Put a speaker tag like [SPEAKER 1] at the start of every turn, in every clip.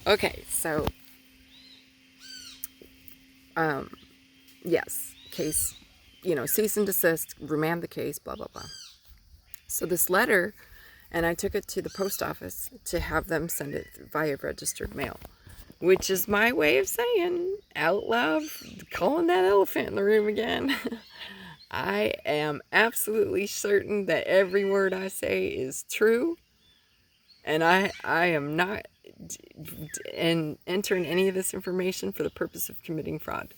[SPEAKER 1] Okay, so, yes, case, cease and desist, remand the case, blah, blah, blah. So this letter, and I took it to the post office to have them send it via registered mail, which is my way of saying out loud, calling that elephant in the room again. I am absolutely certain that every word I say is true, and I am not entering any of this information for the purpose of committing fraud.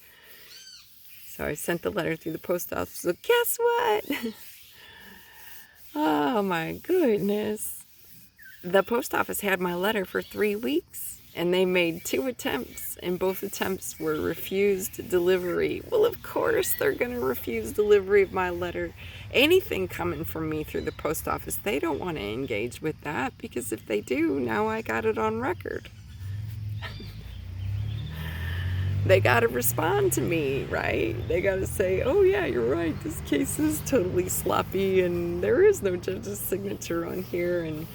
[SPEAKER 1] So I sent the letter through the post office. So guess what? Oh my goodness. The post office had my letter for 3 weeks, and they made 2 attempts, and both attempts were refused delivery. Well, of course they're going to refuse delivery of my letter. Anything coming from me through the post office, they don't want to engage with that, because if they do, now I got it on record. They got to respond to me, right? They got to say, oh yeah, you're right, this case is totally sloppy, and there is no judge's signature on here, and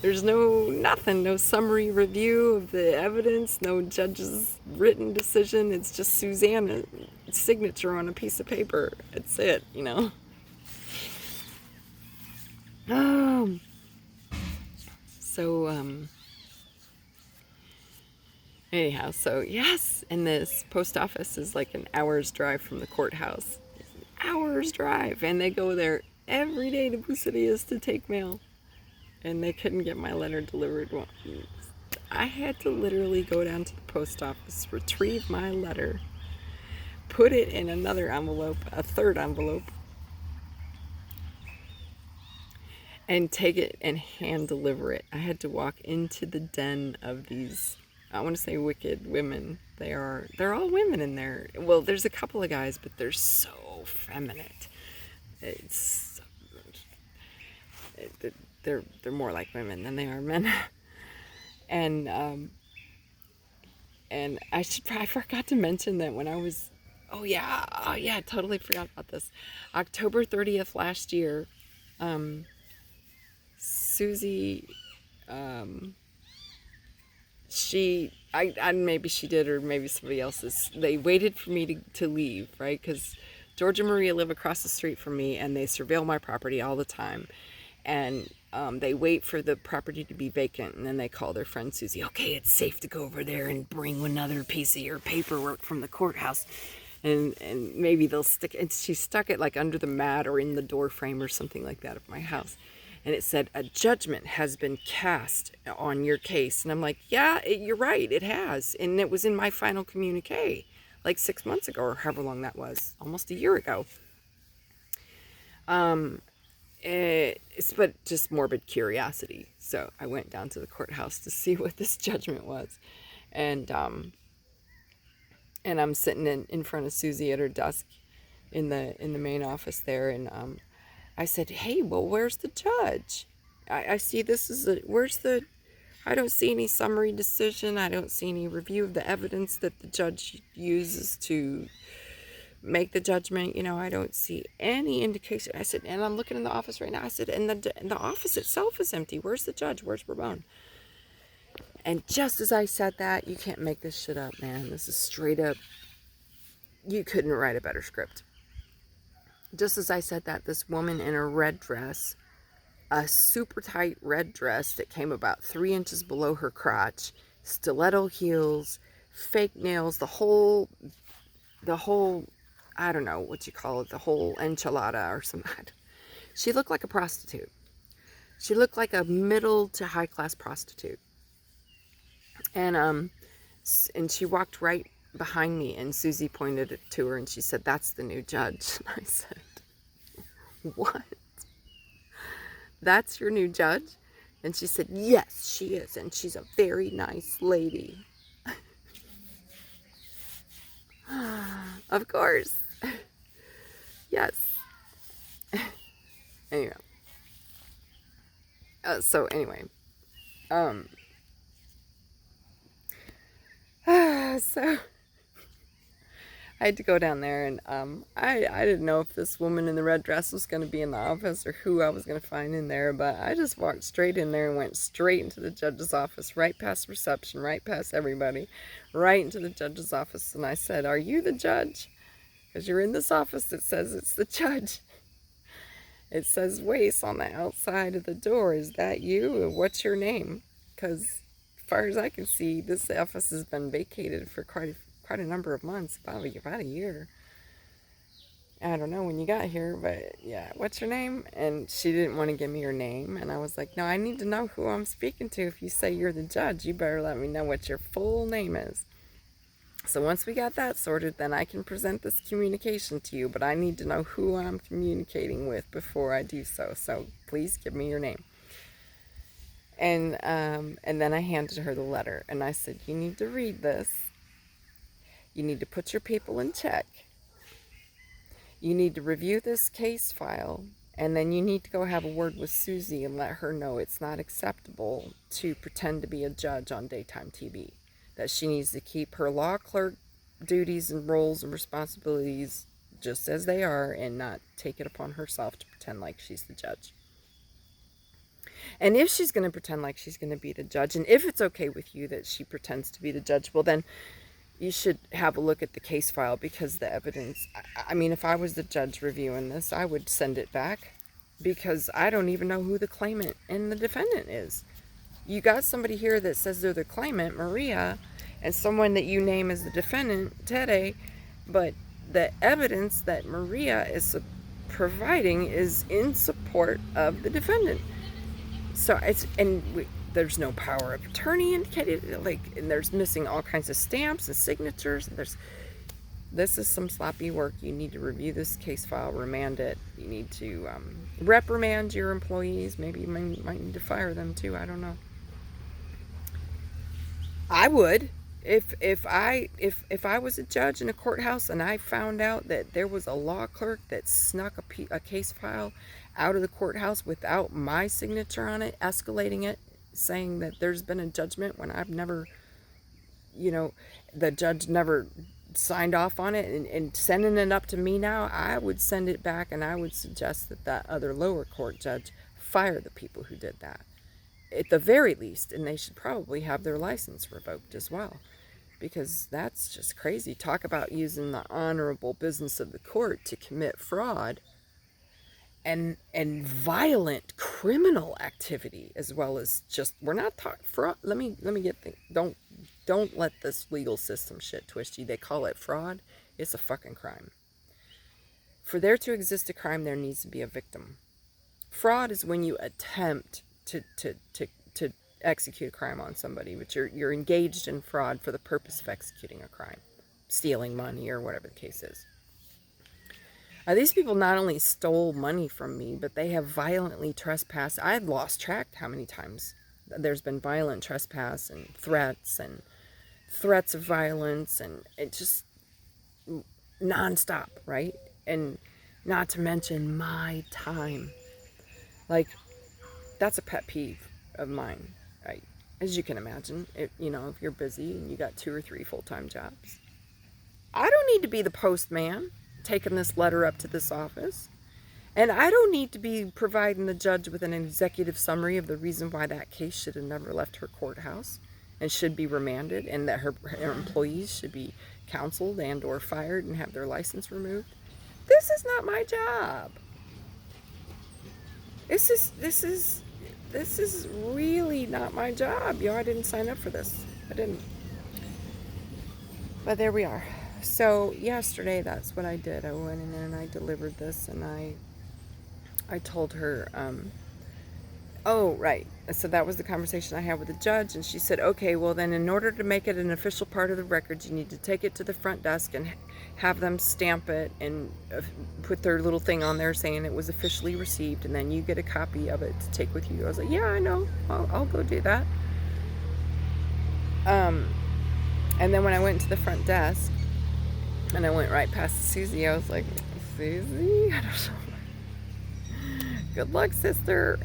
[SPEAKER 1] there's no summary review of the evidence, no judge's written decision. It's just Susanna's signature on a piece of paper. It's it, Um, so, anyhow, so yes, and this post office is like an hour's drive from the courthouse. Hour's drive, and they go there every day to Bucerias to take mail. And they couldn't get my letter delivered. I had to literally go down to the post office, retrieve my letter, put it in another envelope, a third envelope, and take it and hand deliver it. I had to walk into the den of these, I want to say, wicked women. They're all women in there. Well, there's a couple of guys, but they're so feminine. It's they're more like women than they are men. And I forgot to mention that when I was, oh yeah, I totally forgot about this. October 30th last year, Susie, maybe she did, or maybe somebody else's, they waited for me to leave, right? Because George and Maria live across the street from me, and they surveil my property all the time. And they wait for the property to be vacant, and then they call their friend Susie. Okay, it's safe to go over there and bring another piece of your paperwork from the courthouse, and maybe they'll stick it. She stuck it like under the mat or in the door frame or something like that of my house, and it said, a judgment has been cast on your case. And I'm like, yeah, you're right, it has, and it was in my final communique like 6 months ago, or however long that was, almost a year ago. But just morbid curiosity. So I went down to the courthouse to see what this judgment was. And I'm sitting in front of Susie at her desk in the main office there. And I said, hey, well, where's the judge? I see this is I don't see any summary decision. I don't see any review of the evidence that the judge uses to make the judgment. I don't see any indication. I said, and I'm looking in the office right now. I said, and the office itself is empty. Where's the judge? Where's Ramon? And just as I said that, you can't make this shit up, man. This is straight up. You couldn't write a better script. Just as I said that, this woman in a red dress, a super tight red dress that came about 3 inches below her crotch, stiletto heels, fake nails, the whole I don't know what you call it, the whole enchilada or something. She looked like a prostitute. She looked like a middle to high class prostitute. And she walked right behind me, and Susie pointed it to her, and she said, that's the new judge. And I said, what? That's your new judge? And she said, yes, she is, and she's a very nice lady. Of course. Yes. Anyway. So anyway. So I had to go down there, and I didn't know if this woman in the red dress was going to be in the office or who I was going to find in there, but I just walked straight in there and went straight into the judge's office, right past reception, right past everybody, right into the judge's office, and I said, "Are you the judge? Because you're in this office that says it's the judge. It says Wace on the outside of the door. Is that you? What's your name? Because as far as I can see, this office has been vacated for quite a number of months, about a year. I don't know when you got here, but yeah, what's your name?" And she didn't want to give me her name, and I was like, "No, I need to know who I'm speaking to. If you say you're the judge, you better let me know what your full name is." So once we got that sorted, then I can present this communication to you, but I need to know who I'm communicating with before I do so. So please give me your name. And then I handed her the letter, and I said, "You need to read this. You need to put your people in check. You need to review this case file, and then you need to go have a word with Susie and let her know it's not acceptable to pretend to be a judge on daytime TV. That she needs to keep her law clerk duties and roles and responsibilities just as they are and not take it upon herself to pretend like she's the judge. And if she's going to pretend like she's going to be the judge, and if it's okay with you that she pretends to be the judge, well then you should have a look at the case file, because the evidence, I mean, if I was the judge reviewing this, I would send it back, because I don't even know who the claimant and the defendant is. You got somebody here that says they're the claimant, Maria, and someone that you name as the defendant, Tere, but the evidence that Maria is providing is in support of the defendant. So there's no power of attorney indicated, and there's missing all kinds of stamps and signatures. This is some sloppy work. You need to review this case file, remand it. You need to reprimand your employees. Maybe you might need to fire them too. I don't know. I would, if I was a judge in a courthouse and I found out that there was a law clerk that snuck a case file out of the courthouse without my signature on it, escalating it, saying that there's been a judgment when I've never, the judge never signed off on it, and sending it up to me now, I would send it back, and I would suggest that other lower court judge fire the people who did that, at the very least, and they should probably have their license revoked as well, because that's just crazy. Talk about using the honorable business of the court to commit fraud and violent criminal activity, as well as just, we're not talking fraud. Let me get don't let this legal system shit twist you. They call it fraud. It's a fucking crime. For there to exist a crime, there needs to be a victim. Fraud is when you attempt to execute a crime on somebody, but you're engaged in fraud for the purpose of executing a crime, stealing money or whatever the case is. These people not only stole money from me, but they have violently trespassed. I had lost track how many times there's been violent trespass and threats of violence, and it just nonstop, right? And not to mention my time. Like, that's a pet peeve of mine, right? As you can imagine, if you're busy and you got 2 or 3 full-time jobs, I don't need to be the postman taking this letter up to this office, and I don't need to be providing the judge with an executive summary of the reason why that case should have never left her courthouse and should be remanded, and that her employees should be counseled and or fired and have their license removed. This is not my job. This is really not my job. I didn't sign up for this. I didn't. But there we are. So yesterday, that's what I did. I went in there and I delivered this, and I told her, oh, right. So that was the conversation I had with the judge, and she said, okay, well then in order to make it an official part of the records, you need to take it to the front desk and have them stamp it and put their little thing on there saying it was officially received, and then you get a copy of it to take with you. I was like, yeah, I know. I'll go do that. And then when I went to the front desk, and I went right past Susie, I was like, Susie? I don't know. Good luck, sister.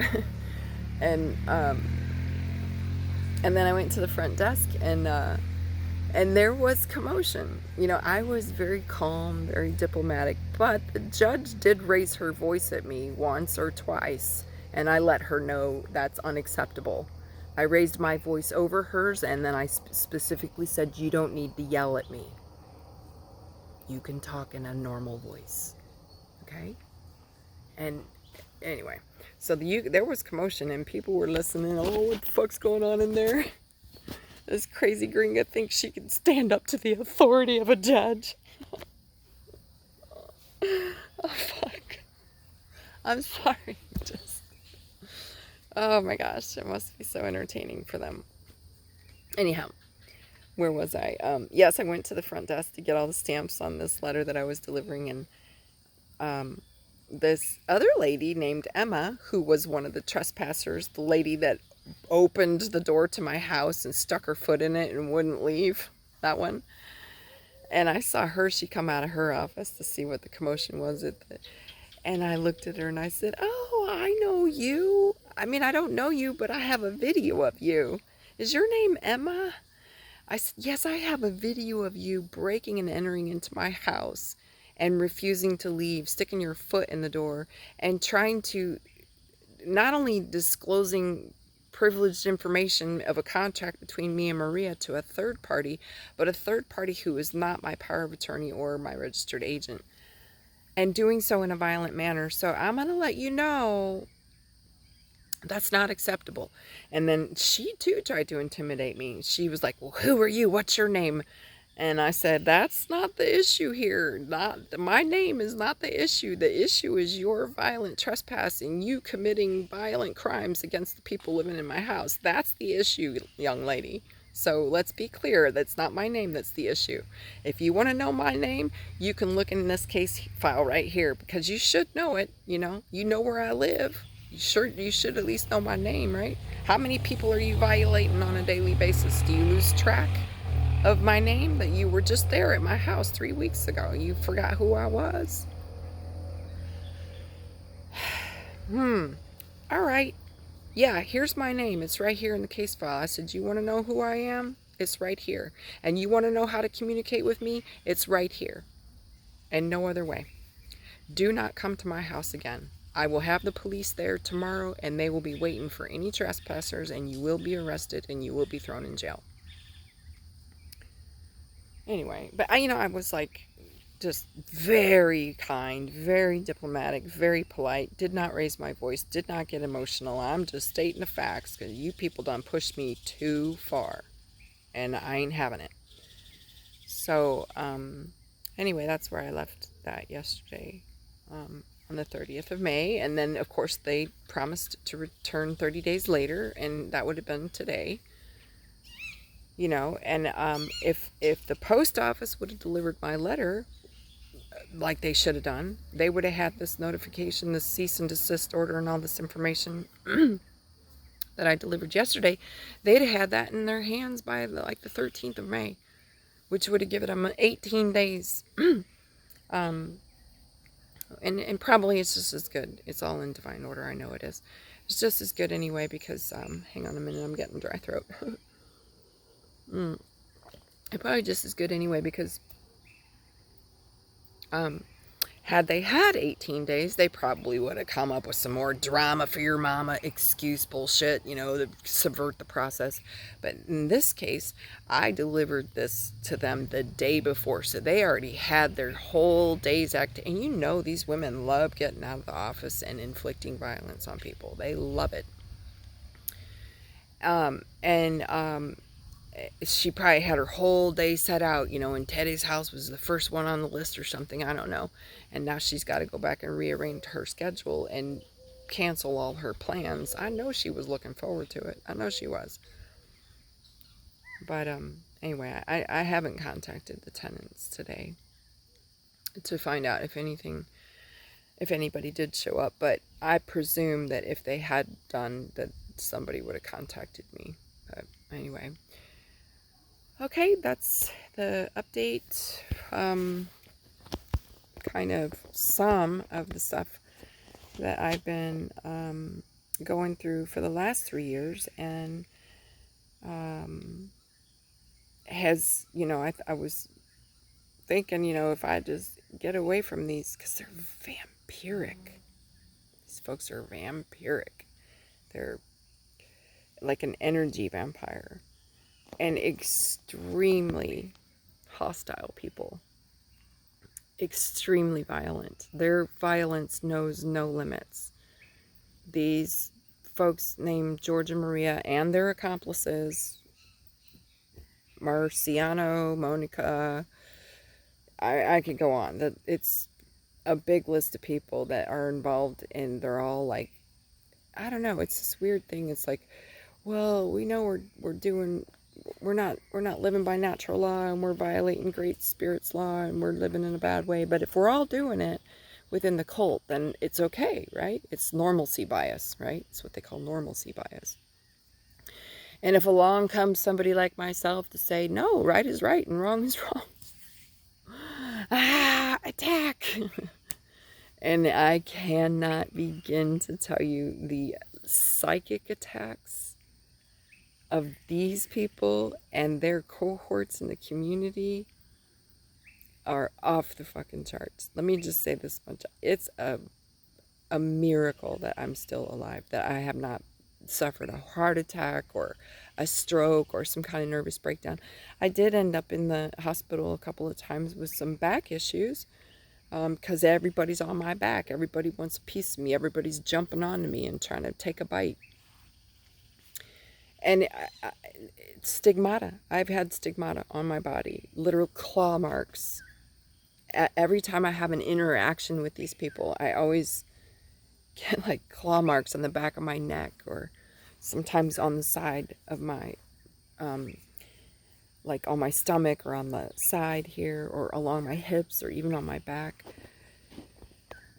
[SPEAKER 1] And then I went to the front desk, and And there was commotion. You know, I was very calm, very diplomatic, but the judge did raise her voice at me once or twice, and I let her know that's unacceptable. I raised my voice over hers, and then I specifically said, "You don't need to yell at me. You can talk in a normal voice." Okay? And anyway, so there was commotion, and people were listening. Oh, what the fuck's going on in there? This crazy gringa thinks she can stand up to the authority of a judge. Oh, fuck. I'm sorry. Just, oh my gosh, it must be so entertaining for them. Anyhow, where was I? Yes, I went to the front desk to get all the stamps on this letter that I was delivering, and this other lady named Emma, who was one of the trespassers, the lady that opened the door to my house and stuck her foot in it and wouldn't leave, that one. And I saw her, she come out of her office to see what the commotion was and I looked at her and I said, "Oh, I know you. I mean, I don't know you, but I have a video of you. Is your name Emma?" I said, "Yes, I have a video of you breaking and entering into my house and refusing to leave, sticking your foot in the door and trying to, not only disclosing privileged information of a contract between me and Maria to a third party, but a third party who is not my power of attorney or my registered agent, and doing so in a violent manner. So I'm going to let you know that's not acceptable." And then she too tried to intimidate me. She was like, "Well, who are you? What's your name?" And I said, "That's not the issue here. Not my name is not the issue. The issue is your violent trespassing, you committing violent crimes against the people living in my house. That's the issue, young lady. So let's be clear, that's not my name that's the issue. If you want to know my name, you can look in this case file right here, because you should know it, you know where I live. You should at least know my name, right? How many people are you violating on a daily basis? Do you lose track of my name? That you were just there at my house 3 weeks ago. You forgot who I was? All right. Yeah, here's my name. It's right here in the case file. I said, "You want to know who I am? It's right here. And you want to know how to communicate with me? It's right here. And no other way. Do not come to my house again. I will have the police there tomorrow, and they will be waiting for any trespassers, and you will be arrested, and you will be thrown in jail." Anyway, but I was like, just very kind, very diplomatic, very polite, did not raise my voice, did not get emotional. I'm just stating the facts, because you people done pushed me too far, and I ain't having it. So, anyway, that's where I left that yesterday, on the 30th of May. And then, of course, they promised to return 30 days later, and that would have been today. And if the post office would have delivered my letter like they should have done, they would have had this notification, this cease and desist order, and all this information that I delivered yesterday. They'd have had that in their hands by the 13th of May, which would have given them 18 days. And probably it's just as good. It's all in divine order. I know it is. It's just as good anyway, because hang on a minute, I'm getting dry throat. It's probably just as good anyway, because had they had 18 days, they probably would have come up with some more drama for your mama excuse bullshit, to subvert the process. But in this case, I delivered this to them the day before, so they already had their whole day's act. And these women love getting out of the office and inflicting violence on people. They love it. She probably had her whole day set out, and Teddy's house was the first one on the list or something, I don't know. And now she's got to go back and rearrange her schedule and cancel all her plans. I know she was looking forward to it. I know she was. But anyway, I haven't contacted the tenants today to find out if anybody did show up. But I presume that if they had done, that somebody would have contacted me. But anyway. Okay, that's the update, kind of some of the stuff that I've been going through for the last 3 years, and has, I was thinking, if I just get away from these, because they're vampiric. These folks are vampiric. They're like an energy vampire, and extremely hostile people. Extremely violent. Their violence knows no limits. These folks named George and Maria and their accomplices, Marciano, Monica, I could go on. That it's a big list of people that are involved, and they're all like, I don't know, it's this weird thing. It's like, well, we know we're not living by natural law, and we're violating Great Spirit's law, and we're living in a bad way. But if we're all doing it within the cult, then it's okay, right? It's normalcy bias, right? It's what they call normalcy bias. And if along comes somebody like myself to say, no, right is right and wrong is wrong, attack. And I cannot begin to tell you the psychic attacks of these people and their cohorts in the community are off the fucking charts. Let me just say this much. It's a miracle that I'm still alive, that I have not suffered a heart attack or a stroke or some kind of nervous breakdown. I did end up in the hospital a couple of times with some back issues, because everybody's on my back. Everybody wants a piece of me. Everybody's jumping onto me and trying to take a bite. And stigmata. I've had stigmata on my body, literal claw marks. Every time I have an interaction with these people, I always get like claw marks on the back of my neck, or sometimes on the side of my, like on my stomach, or on the side here, or along my hips, or even on my back.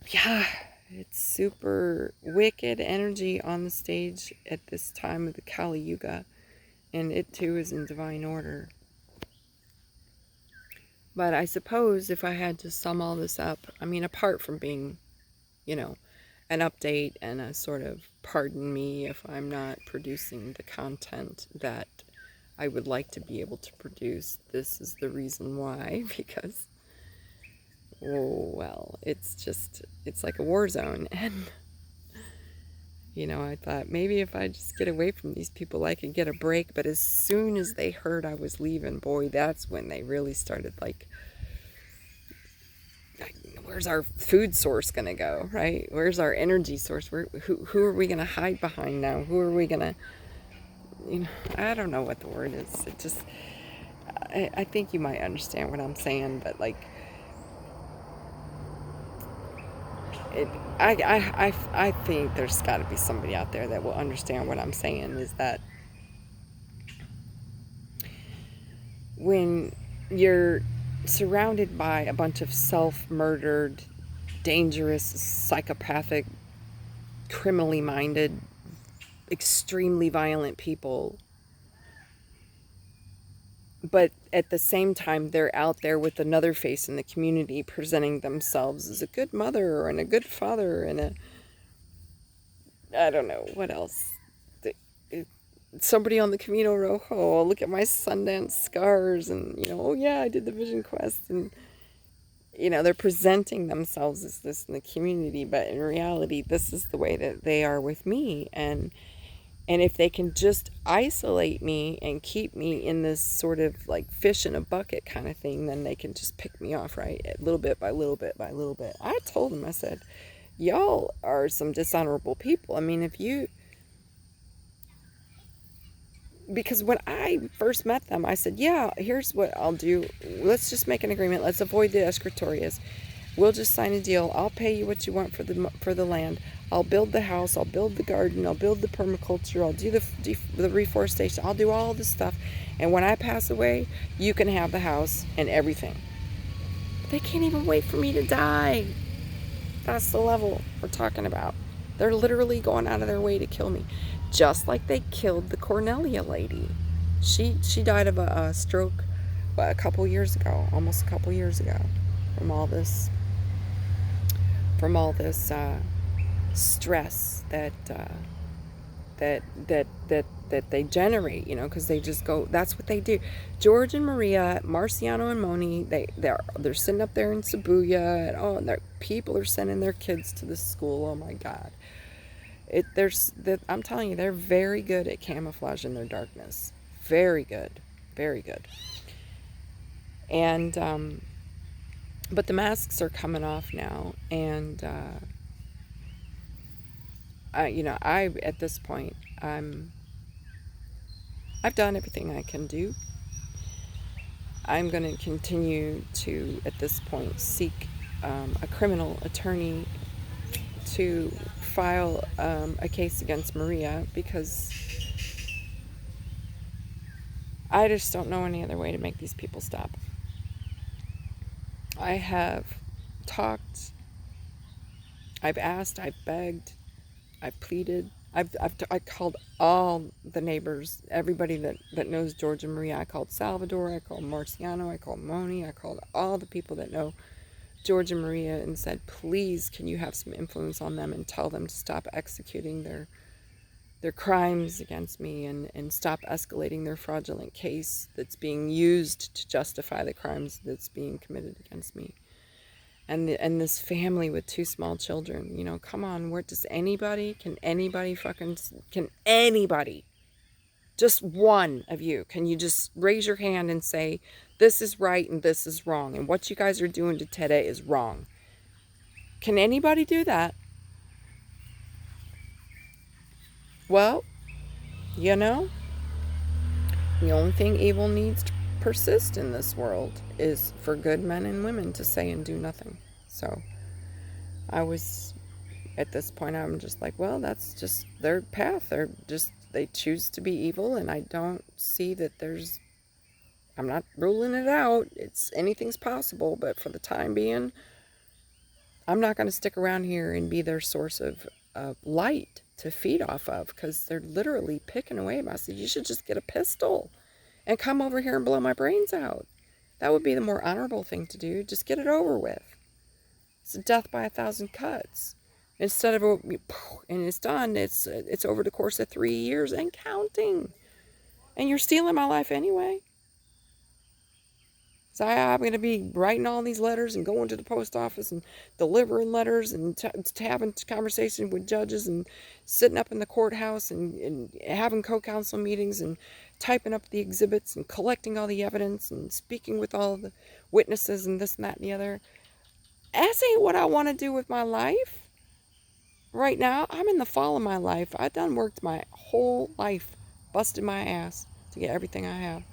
[SPEAKER 1] Yeah, it's super wicked energy on the stage at this time of the Kali Yuga, and it too is in divine order. But I suppose if I had to sum all this up, I mean, apart from being, an update and a sort of pardon me if I'm not producing the content that I would like to be able to produce, this is the reason why, because, well, it's like a war zone. And, I thought maybe if I just get away from these people, I could get a break. But as soon as they heard I was leaving, boy, that's when they really started like, where's our food source going to go, right? Where's our energy source? Who are we going to hide behind now? Who are we going to, I don't know what the word is. It just, I think you might understand what I'm saying, but like, I think there's got to be somebody out there that will understand what I'm saying, is that when you're surrounded by a bunch of self-murdered, dangerous, psychopathic, criminally minded, extremely violent people, but at the same time they're out there with another face in the community, presenting themselves as a good mother and a good father and I don't know what else. Somebody on the Camino Rojo, look at my Sundance scars, and oh yeah, I did the Vision Quest, and they're presenting themselves as this in the community, but in reality this is the way that they are with me. And if they can just isolate me and keep me in this sort of like fish in a bucket kind of thing, then they can just pick me off, right? Little bit by little bit by little bit. I told them, I said, y'all are some dishonorable people. I mean, because when I first met them, I said, yeah, here's what I'll do. Let's just make an agreement. Let's avoid the escritorias. We'll just sign a deal. I'll pay you what you want for the land. I'll build the house. I'll build the garden. I'll build the permaculture. I'll do the reforestation. I'll do all this stuff. And when I pass away, you can have the house and everything. They can't even wait for me to die. That's the level we're talking about. They're literally going out of their way to kill me. Just like they killed the Cornelia lady. She died of a stroke almost a couple years ago, from all this stress that that they generate, you know, because they just go, that's what they do. George and Maria, Marciano and Moni, they're sitting up there in Shibuya, and people are sending their kids to this school. Oh my God. I'm telling you, they're very good at camouflaging their darkness. Very good. Very good. And, but the masks are coming off now, and, at this point, I've done everything I can do. I'm going to continue to, at this point, seek a criminal attorney to file a case against Maria, because I just don't know any other way to make these people stop. I have talked, I've asked, I've begged, I've pleaded. I called all the neighbors, everybody that knows George and Maria. I called Salvador, I called Marciano, I called Moni, I called all the people that know George and Maria, and said, please, can you have some influence on them and tell them to stop executing their crimes against me, and stop escalating their fraudulent case that's being used to justify the crimes that's being committed against me. And this family with 2 small children, you know, come on, can anybody, just one of you, can you just raise your hand and say, this is right and this is wrong, and what you guys are doing to Tere is wrong? Can anybody do that? Well, you know, the only thing evil needs to persist in this world is for good men and women to say and do nothing. So at this point, I'm just like, well, that's just their path. They choose to be evil, and I don't see that I'm not ruling it out. Anything's possible, but for the time being, I'm not going to stick around here and be their source of light to feed off of, because they're literally picking away at me. I said, you should just get a pistol and come over here and blow my brains out. That would be the more honorable thing to do. Just get it over with. It's a death by 1,000 cuts. Instead of, and it's done, it's over the course of 3 years and counting. And you're stealing my life anyway. So I'm going to be writing all these letters and going to the post office and delivering letters and having conversations with judges and sitting up in the courthouse and having co-counsel meetings and typing up the exhibits and collecting all the evidence and speaking with all the witnesses and this and that and the other. That ain't what I want to do with my life. Right now, I'm in the fall of my life. I've done worked my whole life, busted my ass to get everything I have.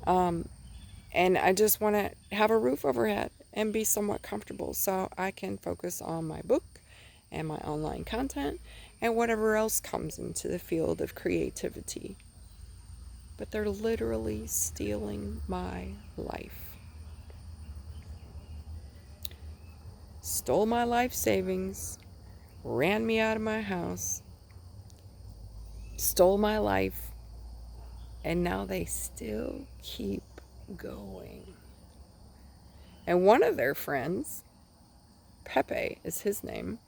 [SPEAKER 1] And I just want to have a roof overhead and be somewhat comfortable so I can focus on my book and my online content and whatever else comes into the field of creativity. But they're literally stealing my life. Stole my life savings, ran me out of my house, stole my life, and now they still keep going. And one of their friends, Pepe is his name,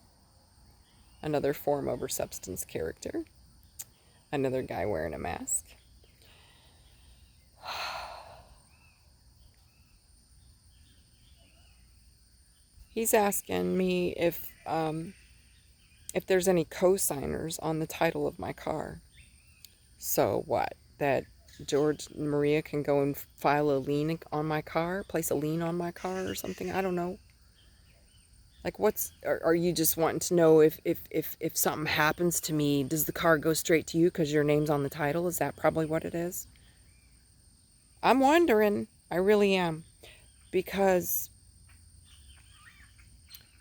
[SPEAKER 1] another form over substance character, another guy wearing a mask. He's asking me if there's any co-signers on the title of my car. So what? That George and Maria can go and file a lien on my car, place a lien on my car or something? I don't know. Like, are you just wanting to know if something happens to me, does the car go straight to you because your name's on the title? Is that probably what it is? I'm wondering. I really am. Because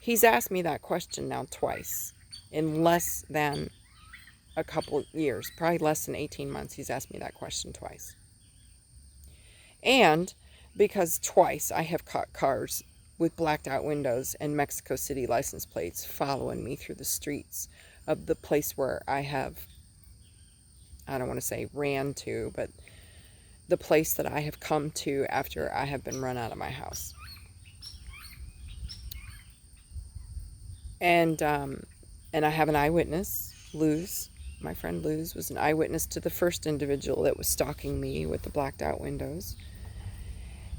[SPEAKER 1] he's asked me that question now twice in less than a couple years, probably less than 18 months. He's asked me that question twice. And because twice I have caught cars with blacked out windows and Mexico City license plates following me through the streets of the place where I don't want to say ran to, but the place that I have come to after I have been run out of my house. And I have an eyewitness, Luz, my friend Luz was an eyewitness to the first individual that was stalking me with the blacked out windows.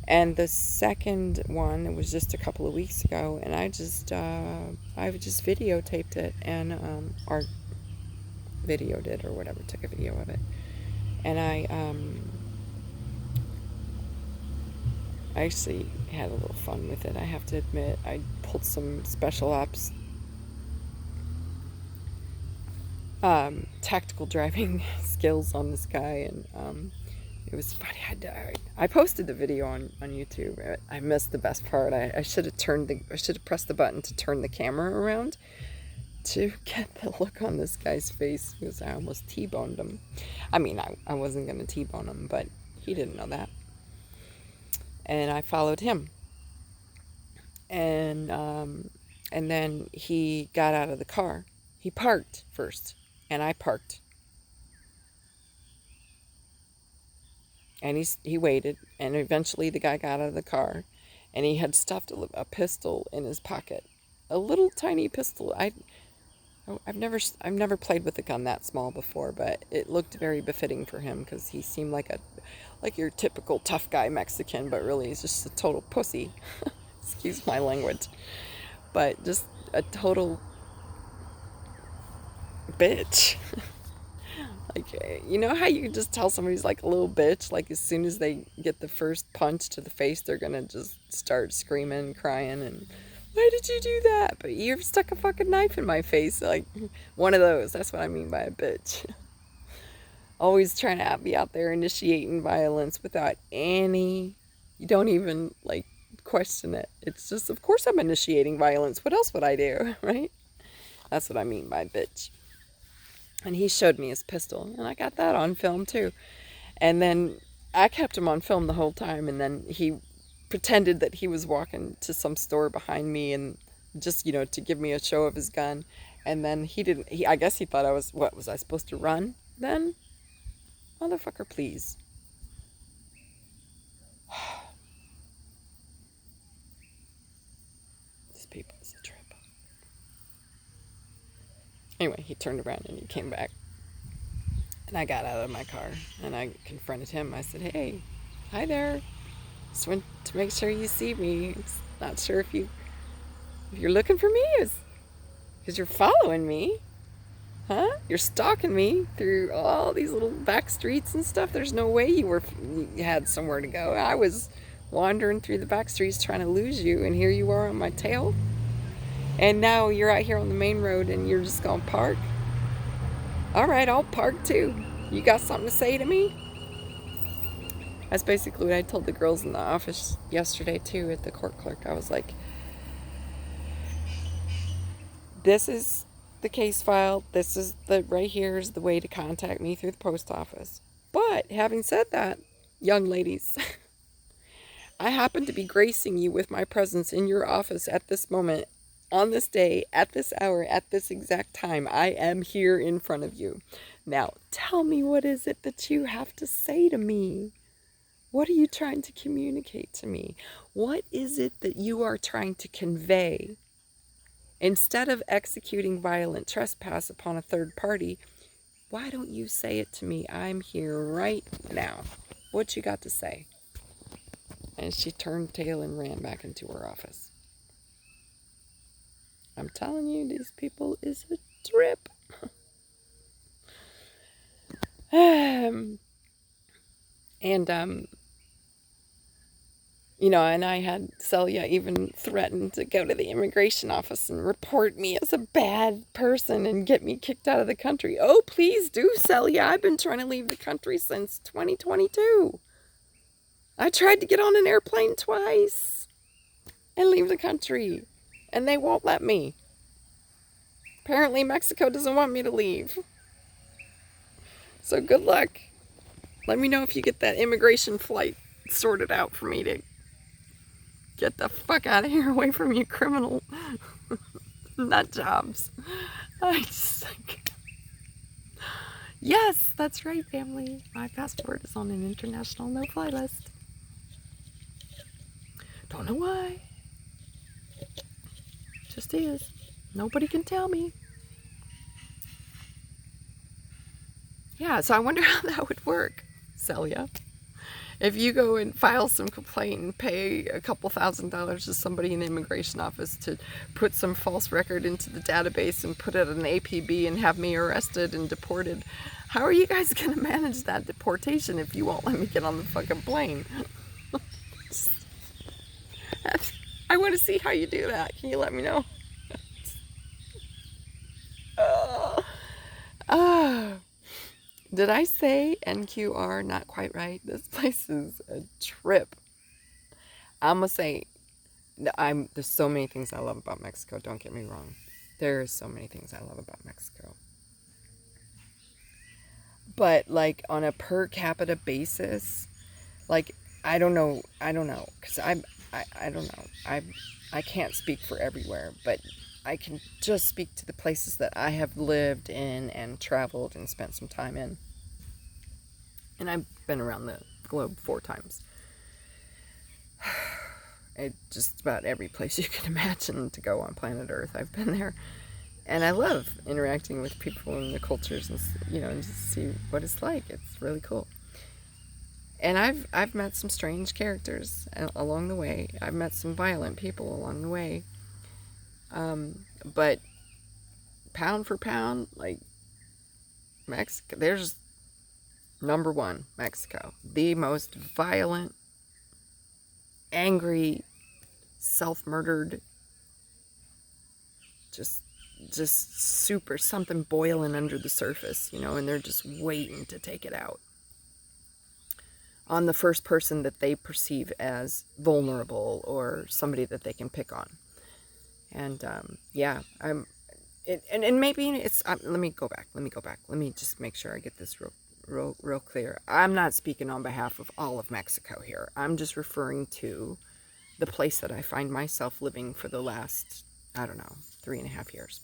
[SPEAKER 1] And the second one, it was just a couple of weeks ago, and I just videotaped it and or videoed it or whatever, took a video of it, and I actually had a little fun with it. I have to admit, I pulled some special ops tactical driving skills on this guy, and it was funny. I posted the video on YouTube. I missed the best part. I should have pressed the button to turn the camera around to get the look on this guy's face, because I almost T-boned him. I mean, I wasn't going to T-bone him, but he didn't know that. And I followed him. And then he got out of the car. He parked first, and I parked. And he waited, and eventually the guy got out of the car, and he had stuffed a pistol in his pocket. A little tiny pistol. I've never played with a gun that small before, but it looked very befitting for him, because he seemed like your typical tough guy Mexican, but really he's just a total pussy. Excuse my language. But just a total bitch. Like, you know how you can just tell somebody's like a little bitch? Like, as soon as they get the first punch to the face, they're gonna just start screaming, crying, and why did you do that? But you've stuck a fucking knife in my face. Like, one of those. That's what I mean by a bitch. Always trying to be out there initiating violence without you don't even, like, question it. It's just, of course I'm initiating violence. What else would I do, right? That's what I mean by bitch. And he showed me his pistol, and I got that on film too. And then I kept him on film the whole time, and then he pretended that he was walking to some store behind me, and just, to give me a show of his gun. And then I guess he thought was I supposed to run then? Motherfucker, please. These people is a trip. Anyway, he turned around and he came back. And I got out of my car and I confronted him. I said, "Hey, hi there. Just want to make sure you see me. Not sure if you're looking for me, because you're following me. Huh? You're stalking me through all these little back streets and stuff. There's no way you had somewhere to go. I was wandering through the back streets trying to lose you, and here you are on my tail. And now you're out here on the main road and you're just gonna park? All right, I'll park too. You got something to say to me?" That's basically what I told the girls in the office yesterday too, at the court clerk. I was like, this is the case file. This is right here is the way to contact me, through the post office. But having said that, young ladies, I happen to be gracing you with my presence in your office at this moment, on this day, at this hour, at this exact time. I am here in front of you. Now, tell me, what is it that you have to say to me? What are you trying to communicate to me? What is it that you are trying to convey? Instead of executing violent trespass upon a third party, why don't you say it to me? I'm here right now. What you got to say? And she turned tail and ran back into her office. I'm telling you, these people is a trip. And I had Celia even threatened to go to the immigration office and report me as a bad person and get me kicked out of the country. Oh, please do, Celia. I've been trying to leave the country since 2022. I tried to get on an airplane twice and leave the country, and they won't let me. Apparently Mexico doesn't want me to leave. So good luck. Let me know if you get that immigration flight sorted out for me to get the fuck out of here, away from you criminal nut jobs. I just like... Yes, that's right, family. My passport is on an international no-fly list. Don't know why. Just is. Nobody can tell me. Yeah, so I wonder how that would work, Celia. If you go and file some complaint and pay a couple $1,000s to somebody in the immigration office to put some false record into the database and put it on APB and have me arrested and deported, how are you guys going to manage that deportation if you won't let me get on the fucking plane? I want to see how you do that. Can you let me know? Did I say NQR not quite right? This place is a trip. I'm gonna say there's so many things I love about Mexico, don't get me wrong. There's so many things I love about Mexico. But like on a per capita basis, like I don't know, cuz I don't know. I can't speak for everywhere, but I can just speak to the places that I have lived in and traveled and spent some time in. And I've been around the globe 4 times. Just about every place you can imagine to go on planet Earth, I've been there. And I love interacting with people and the cultures and, and just see what it's like. It's really cool. And I've met some strange characters along the way. I've met some violent people along the way. But pound for pound, like Mexico, there's number 1, Mexico. The most violent, angry, self-murdered, just super something boiling under the surface, and they're just waiting to take it out on the first person that they perceive as vulnerable or somebody that they can pick on. And and maybe it's let me go back. Let me just make sure I get this real clear. I'm not speaking on behalf of all of Mexico here. I'm just referring to the place that I find myself living for the last, 3.5 years.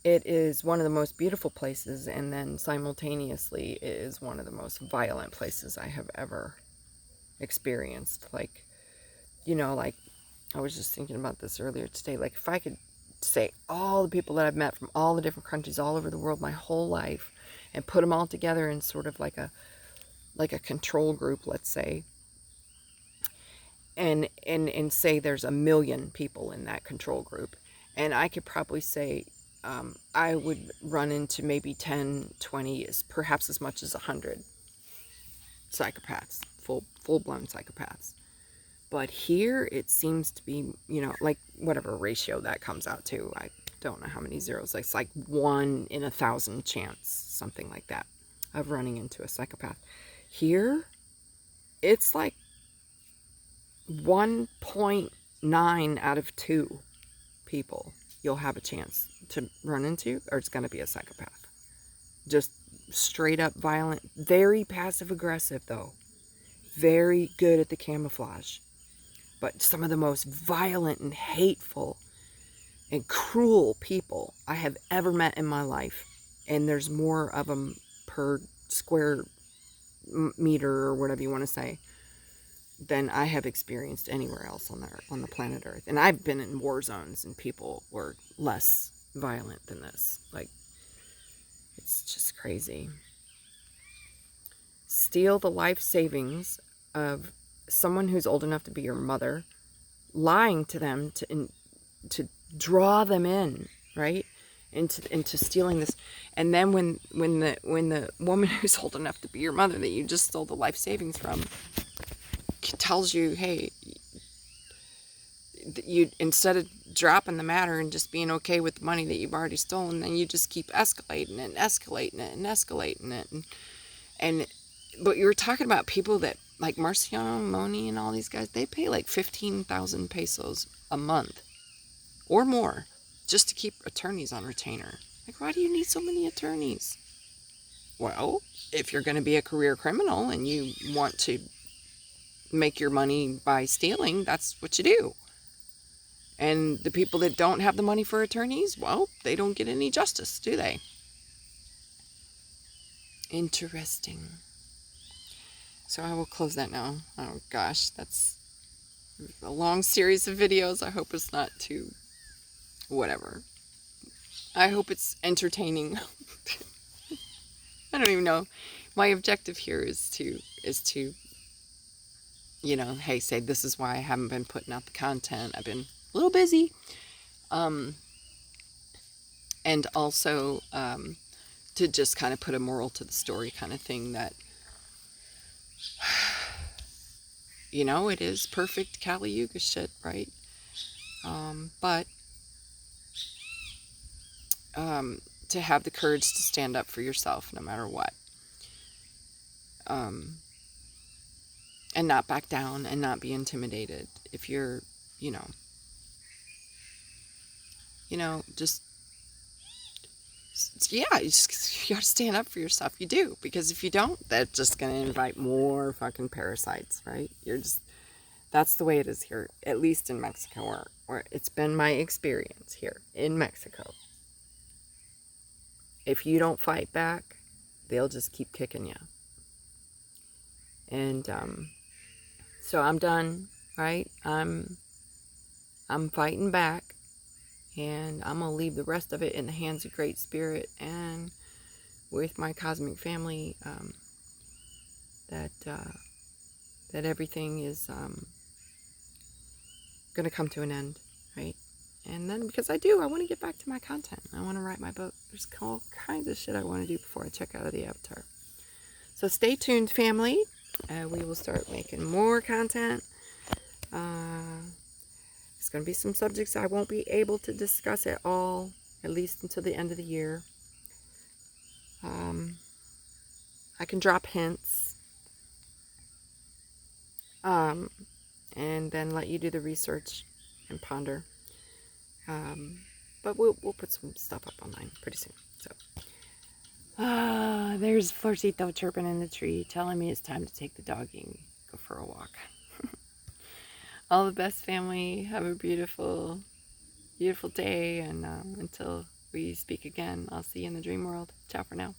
[SPEAKER 1] It is one of the most beautiful places, and then simultaneously it is one of the most violent places I have ever experienced. Like, like I was just thinking about this earlier today. Like, if I could say all the people that I've met from all the different countries all over the world my whole life and put them all together in sort of like a control group, let's say, and say there's 1 million people in that control group, and I could probably say I would run into maybe 10, 20, perhaps as much as 100 psychopaths, full-blown psychopaths. But here it seems to be, like whatever ratio that comes out to. I don't know how many zeros. It's like 1 in 1,000 chance, something like that, of running into a psychopath. Here, it's like 1.9 out of 2 people you'll have a chance to run into, or it's going to be a psychopath. Just straight up violent, very passive aggressive though. Very good at the camouflage. But some of the most violent and hateful and cruel people I have ever met in my life. And there's more of them per square meter or whatever you want to say than I have experienced anywhere else on the planet Earth. And I've been in war zones and people were less violent than this. Like, it's just crazy. Steal the life savings of someone who's old enough to be your mother, lying to them to draw them in, right? Into stealing this. And then when the woman who's old enough to be your mother that you just stole the life savings from tells you, hey, you, instead of dropping the matter and just being okay with the money that you've already stolen, then you just keep escalating it. And but you were talking about people that, like Marciano Moni and all these guys, they pay like 15,000 pesos a month or more just to keep attorneys on retainer. Like, why do you need so many attorneys? Well, if you're going to be a career criminal and you want to make your money by stealing, that's what you do. And the people that don't have the money for attorneys, well, they don't get any justice, do they? Interesting. So I will close that now. Oh gosh, that's a long series of videos. I hope it's not too whatever. I hope it's entertaining. I don't even know. My objective here is to, hey, say this is why I haven't been putting out the content. I've been a little busy. And also to just kind of put a moral to the story kind of thing that, it is perfect Kali Yuga shit, right? But to have the courage to stand up for yourself no matter what. And not back down and not be intimidated. If you're, just, yeah, you gotta stand up for yourself. You do. Because if you don't, that's just gonna invite more fucking parasites, right? That's the way it is here, at least in Mexico, where it's been my experience here in Mexico. If you don't fight back, they'll just keep kicking you. And so I'm done, right? I'm fighting back, and I'm gonna leave the rest of it in the hands of Great Spirit and with my cosmic family. That everything is gonna come to an end, right? And then, because I want to get back to my content. I want to write my book. There's all kinds of shit I want to do before I check out of the Avatar. So stay tuned, family. We will start making more content. There's going to be some subjects I won't be able to discuss at all, at least until the end of the year. I can drop hints. And then let you do the research and ponder. But we'll put some stuff up online pretty soon. So, there's Florcito chirping in the tree, telling me it's time to take the doggy and go for a walk. All the best, family. Have a beautiful, beautiful day. And until we speak again, I'll see you in the dream world. Ciao for now.